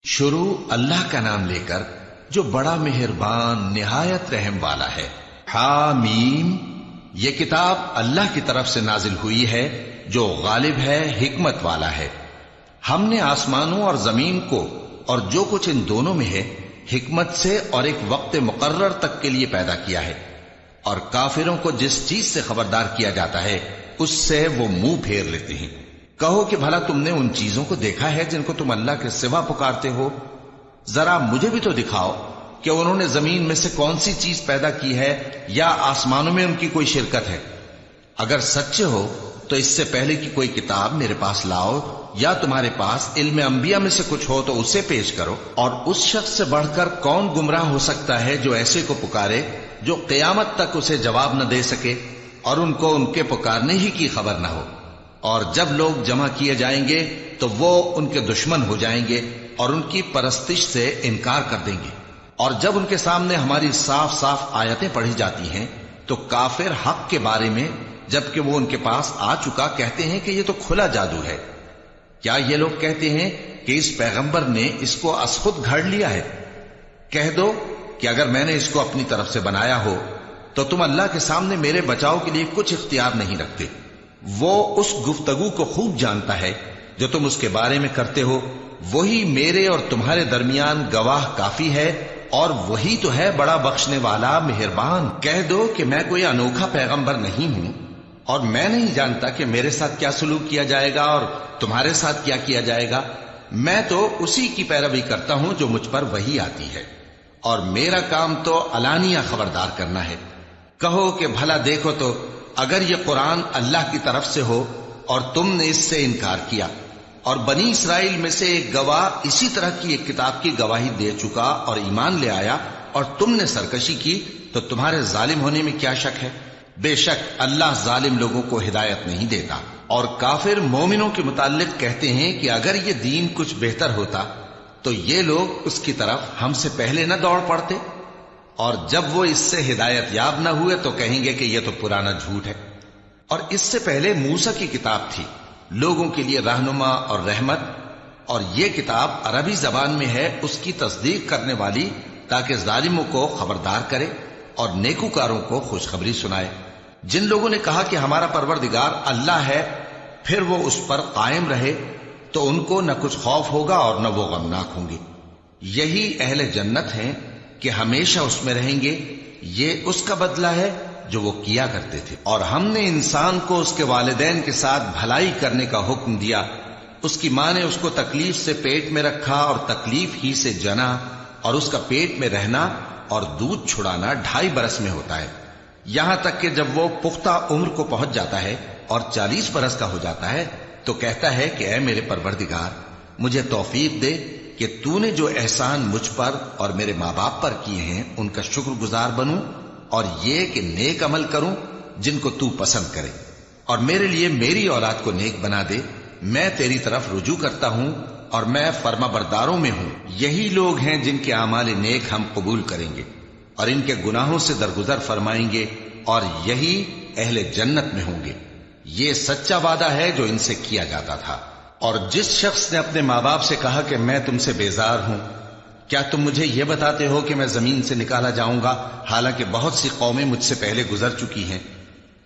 شروع اللہ کا نام لے کر جو بڑا مہربان نہایت رحم والا ہے۔ حامیم، یہ کتاب اللہ کی طرف سے نازل ہوئی ہے جو غالب ہے، حکمت والا ہے۔ ہم نے آسمانوں اور زمین کو اور جو کچھ ان دونوں میں ہے حکمت سے اور ایک وقت مقرر تک کے لیے پیدا کیا ہے، اور کافروں کو جس چیز سے خبردار کیا جاتا ہے اس سے وہ منہ پھیر لیتے ہیں۔ کہو کہ بھلا تم نے ان چیزوں کو دیکھا ہے جن کو تم اللہ کے سوا پکارتے ہو؟ ذرا مجھے بھی تو دکھاؤ کہ انہوں نے زمین میں سے کون سی چیز پیدا کی ہے یا آسمانوں میں ان کی کوئی شرکت ہے۔ اگر سچے ہو تو اس سے پہلے کی کوئی کتاب میرے پاس لاؤ، یا تمہارے پاس علم انبیاء میں سے کچھ ہو تو اسے پیش کرو۔ اور اس شخص سے بڑھ کر کون گمراہ ہو سکتا ہے جو ایسے کو پکارے جو قیامت تک اسے جواب نہ دے سکے اور ان کو ان کے پکارنے ہی کی خبر نہ ہو۔ اور جب لوگ جمع کیے جائیں گے تو وہ ان کے دشمن ہو جائیں گے اور ان کی پرستش سے انکار کر دیں گے۔ اور جب ان کے سامنے ہماری صاف صاف آیتیں پڑھی جاتی ہیں تو کافر حق کے بارے میں جبکہ وہ ان کے پاس آ چکا کہتے ہیں کہ یہ تو کھلا جادو ہے۔ کیا یہ لوگ کہتے ہیں کہ اس پیغمبر نے اس کو از خود گھڑ لیا ہے؟ کہہ دو کہ اگر میں نے اس کو اپنی طرف سے بنایا ہو تو تم اللہ کے سامنے میرے بچاؤ کے لیے کچھ اختیار نہیں رکھتے۔ وہ اس گفتگو کو خوب جانتا ہے جو تم اس کے بارے میں کرتے ہو، وہی میرے اور تمہارے درمیان گواہ کافی ہے، اور وہی تو ہے بڑا بخشنے والا مہربان۔ کہہ دو کہ میں کوئی انوکھا پیغمبر نہیں ہوں، اور میں نہیں جانتا کہ میرے ساتھ کیا سلوک کیا جائے گا اور تمہارے ساتھ کیا کیا جائے گا۔ میں تو اسی کی پیروی کرتا ہوں جو مجھ پر وحی آتی ہے، اور میرا کام تو علانیہ خبردار کرنا ہے۔ کہو کہ بھلا دیکھو تو اگر یہ قرآن اللہ کی طرف سے ہو اور تم نے اس سے انکار کیا، اور بنی اسرائیل میں سے ایک گواہ اسی طرح کی ایک کتاب کی گواہی دے چکا اور ایمان لے آیا، اور تم نے سرکشی کی، تو تمہارے ظالم ہونے میں کیا شک ہے؟ بے شک اللہ ظالم لوگوں کو ہدایت نہیں دیتا۔ اور کافر مومنوں کے متعلق کہتے ہیں کہ اگر یہ دین کچھ بہتر ہوتا تو یہ لوگ اس کی طرف ہم سے پہلے نہ دوڑ پڑتے، اور جب وہ اس سے ہدایت یاب نہ ہوئے تو کہیں گے کہ یہ تو پرانا جھوٹ ہے۔ اور اس سے پہلے موسیٰ کی کتاب تھی، لوگوں کے لیے رہنما اور رحمت، اور یہ کتاب عربی زبان میں ہے اس کی تصدیق کرنے والی، تاکہ ظالموں کو خبردار کرے اور نیکوکاروں کو خوشخبری سنائے۔ جن لوگوں نے کہا کہ ہمارا پروردگار اللہ ہے، پھر وہ اس پر قائم رہے تو ان کو نہ کچھ خوف ہوگا اور نہ وہ غمناک ہوں گے۔ یہی اہل جنت ہیں کہ ہمیشہ اس میں رہیں گے، یہ اس کا بدلہ ہے جو وہ کیا کرتے تھے۔ اور ہم نے انسان کو اس کے والدین کے ساتھ بھلائی کرنے کا حکم دیا۔ اس کی ماں نے اس کو تکلیف سے پیٹ میں رکھا اور تکلیف ہی سے جنا، اور اس کا پیٹ میں رہنا اور دودھ چھڑانا 2.5 برس میں ہوتا ہے، یہاں تک کہ جب وہ پختہ عمر کو پہنچ جاتا ہے اور 40 برس کا ہو جاتا ہے تو کہتا ہے کہ اے میرے پروردگار، مجھے توفیق دے کہ تو نے جو احسان مجھ پر اور میرے ماں باپ پر کیے ہیں ان کا شکر گزار بنوں، اور یہ کہ نیک عمل کروں جن کو تو پسند کرے، اور میرے لیے میری اولاد کو نیک بنا دے۔ میں تیری طرف رجوع کرتا ہوں اور میں فرما برداروں میں ہوں۔ یہی لوگ ہیں جن کے اعمال نیک ہم قبول کریں گے اور ان کے گناہوں سے درگزر فرمائیں گے، اور یہی اہل جنت میں ہوں گے۔ یہ سچا وعدہ ہے جو ان سے کیا جاتا تھا۔ اور جس شخص نے اپنے ماں باپ سے کہا کہ میں تم سے بیزار ہوں، کیا تم مجھے یہ بتاتے ہو کہ میں زمین سے نکالا جاؤں گا، حالانکہ بہت سی قومیں مجھ سے پہلے گزر چکی ہیں؟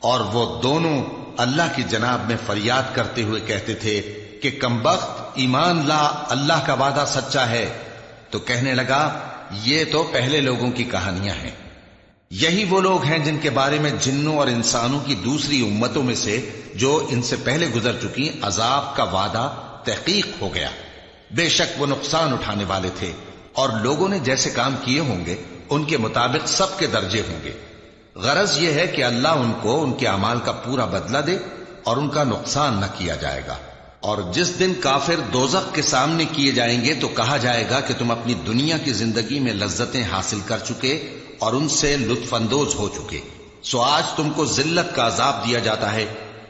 اور وہ دونوں اللہ کی جناب میں فریاد کرتے ہوئے کہتے تھے کہ کمبخت، ایمان لا، اللہ کا وعدہ سچا ہے۔ تو کہنے لگا یہ تو پہلے لوگوں کی کہانیاں ہیں۔ یہی وہ لوگ ہیں جن کے بارے میں جنوں اور انسانوں کی دوسری امتوں میں سے جو ان سے پہلے گزر چکی عذاب کا وعدہ تحقیق ہو گیا۔ بے شک وہ نقصان اٹھانے والے تھے، اور لوگوں نے جیسے کام کیے ہوں گے ان کے مطابق سب کے درجے ہوں گے۔ غرض یہ ہے کہ اللہ ان کو ان کے اعمال کا پورا بدلہ دے اور ان کا نقصان نہ کیا جائے گا۔ اور جس دن کافر دوزخ کے سامنے کیے جائیں گے تو کہا جائے گا کہ تم اپنی دنیا کی زندگی میں لذتیں حاصل کر چکے اور ان سے لطف اندوز ہو چکے، سو آج تم کو ذلت کا عذاب دیا جاتا ہے۔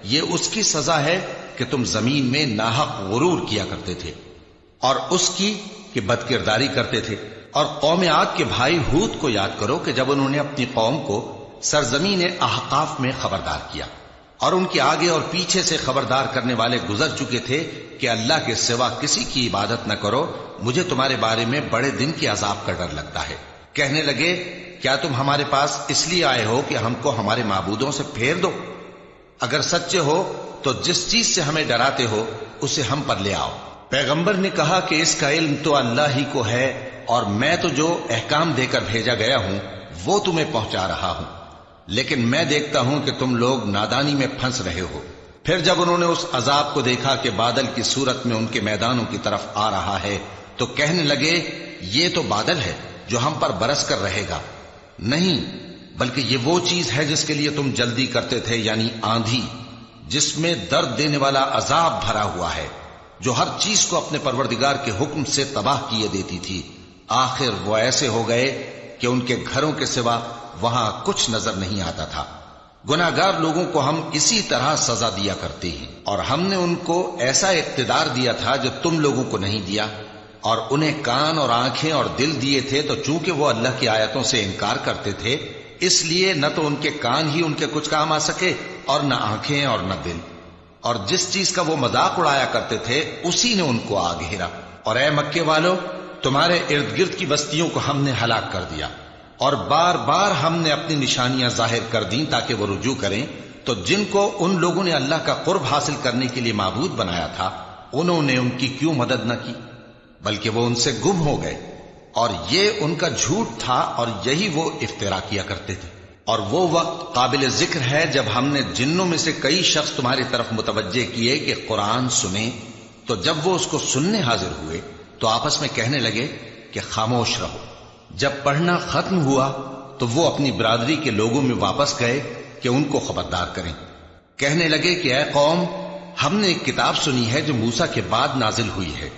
یہ اس کی سزا ہے کہ تم زمین میں ناحق غرور کیا کرتے تھے، اور اس کی کہ بد کرداری کرتے تھے۔ اور قوم عاد کے بھائی ہود کو یاد کرو کہ جب انہوں نے اپنی قوم کو سرزمین احقاف میں خبردار کیا اور ان کے آگے اور پیچھے سے خبردار کرنے والے گزر چکے تھے کہ اللہ کے سوا کسی کی عبادت نہ کرو، مجھے تمہارے بارے میں بڑے دن کے عذاب کا ڈر لگتا ہے۔ کہنے لگے کیا تم ہمارے پاس اس لیے آئے ہو کہ ہم کو ہمارے معبودوں سے پھیر دو؟ اگر سچے ہو تو جس چیز سے ہمیں ڈراتے ہو اسے ہم پر لے آؤ۔ پیغمبر نے کہا کہ اس کا علم تو اللہ ہی کو ہے، اور میں تو جو احکام دے کر بھیجا گیا ہوں وہ تمہیں پہنچا رہا ہوں، لیکن میں دیکھتا ہوں کہ تم لوگ نادانی میں پھنس رہے ہو۔ پھر جب انہوں نے اس عذاب کو دیکھا کہ بادل کی صورت میں ان کے میدانوں کی طرف آ رہا ہے تو کہنے لگے یہ تو بادل ہے جو ہم پر برس کر رہے گا، نہیں بلکہ یہ وہ چیز ہے جس کے لیے تم جلدی کرتے تھے، یعنی آندھی جس میں درد دینے والا عذاب بھرا ہوا ہے، جو ہر چیز کو اپنے پروردگار کے حکم سے تباہ کیے دیتی تھی۔ آخر وہ ایسے ہو گئے کہ ان کے گھروں کے سوا وہاں کچھ نظر نہیں آتا تھا۔ گناہگار لوگوں کو ہم اسی طرح سزا دیا کرتے ہیں، اور ہم نے ان کو ایسا اقتدار دیا تھا جو تم لوگوں کو نہیں دیا، اور انہیں کان اور آنکھیں اور دل دیے تھے، تو چونکہ وہ اللہ کی آیتوں سے انکار کرتے تھے اس لیے نہ تو ان کے کان ہی ان کے کچھ کام آ سکے اور نہ آنکھیں اور نہ دل، اور جس چیز کا وہ مذاق اڑایا کرتے تھے اسی نے ان کو آ گھیرا۔ اور اے مکے والو، تمہارے ارد گرد کی بستیوں کو ہم نے ہلاک کر دیا، اور بار بار ہم نے اپنی نشانیاں ظاہر کر دیں تاکہ وہ رجوع کریں، تو جن کو ان لوگوں نے اللہ کا قرب حاصل کرنے کے لیے معبود بنایا تھا انہوں نے ان کی کیوں مدد نہ کی، بلکہ وہ ان سے گم ہو گئے، اور یہ ان کا جھوٹ تھا اور یہی وہ افترا کیا کرتے تھے۔ اور وہ وقت قابل ذکر ہے جب ہم نے جنوں میں سے کئی شخص تمہاری طرف متوجہ کیے کہ قرآن سنیں، تو جب وہ اس کو سننے حاضر ہوئے تو آپس میں کہنے لگے کہ خاموش رہو۔ جب پڑھنا ختم ہوا تو وہ اپنی برادری کے لوگوں میں واپس گئے کہ ان کو خبردار کریں۔ کہنے لگے کہ اے قوم، ہم نے ایک کتاب سنی ہے جو موسیٰ کے بعد نازل ہوئی ہے،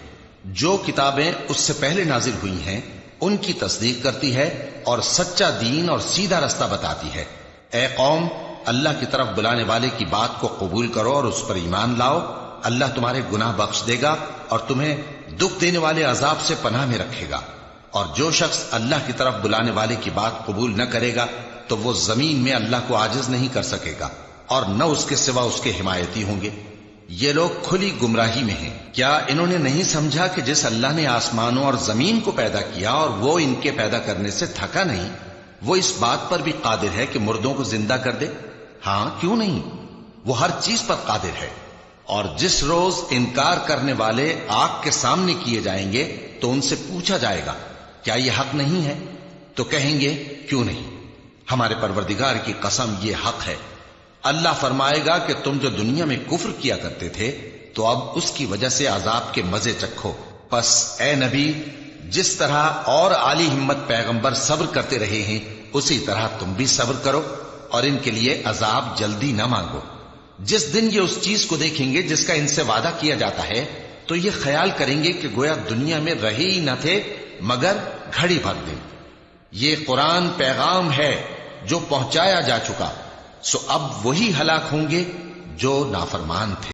جو کتابیں اس سے پہلے نازل ہوئی ہیں ان کی تصدیق کرتی ہے اور سچا دین اور سیدھا رستہ بتاتی ہے۔ اے قوم، اللہ کی طرف بلانے والے کی بات کو قبول کرو اور اس پر ایمان لاؤ، اللہ تمہارے گناہ بخش دے گا اور تمہیں دکھ دینے والے عذاب سے پناہ میں رکھے گا۔ اور جو شخص اللہ کی طرف بلانے والے کی بات قبول نہ کرے گا تو وہ زمین میں اللہ کو عاجز نہیں کر سکے گا، اور نہ اس کے سوا اس کے حمایتی ہوں گے۔ یہ لوگ کھلی گمراہی میں ہیں۔ کیا انہوں نے نہیں سمجھا کہ جس اللہ نے آسمانوں اور زمین کو پیدا کیا اور وہ ان کے پیدا کرنے سے تھکا نہیں، وہ اس بات پر بھی قادر ہے کہ مردوں کو زندہ کر دے؟ ہاں، کیوں نہیں، وہ ہر چیز پر قادر ہے۔ اور جس روز انکار کرنے والے آگ کے سامنے کیے جائیں گے تو ان سے پوچھا جائے گا کیا یہ حق نہیں ہے؟ تو کہیں گے کیوں نہیں، ہمارے پروردگار کی قسم یہ حق ہے۔ اللہ فرمائے گا کہ تم جو دنیا میں کفر کیا کرتے تھے تو اب اس کی وجہ سے عذاب کے مزے چکھو۔ پس اے نبی، جس طرح اور عالی ہمت پیغمبر صبر کرتے رہے ہیں اسی طرح تم بھی صبر کرو، اور ان کے لیے عذاب جلدی نہ مانگو۔ جس دن یہ اس چیز کو دیکھیں گے جس کا ان سے وعدہ کیا جاتا ہے تو یہ خیال کریں گے کہ گویا دنیا میں رہے ہی نہ تھے مگر گھڑی بھر دن۔ یہ قرآن پیغام ہے جو پہنچایا جا چکا، سو اب وہی ہلاک ہوں گے جو نافرمان تھے۔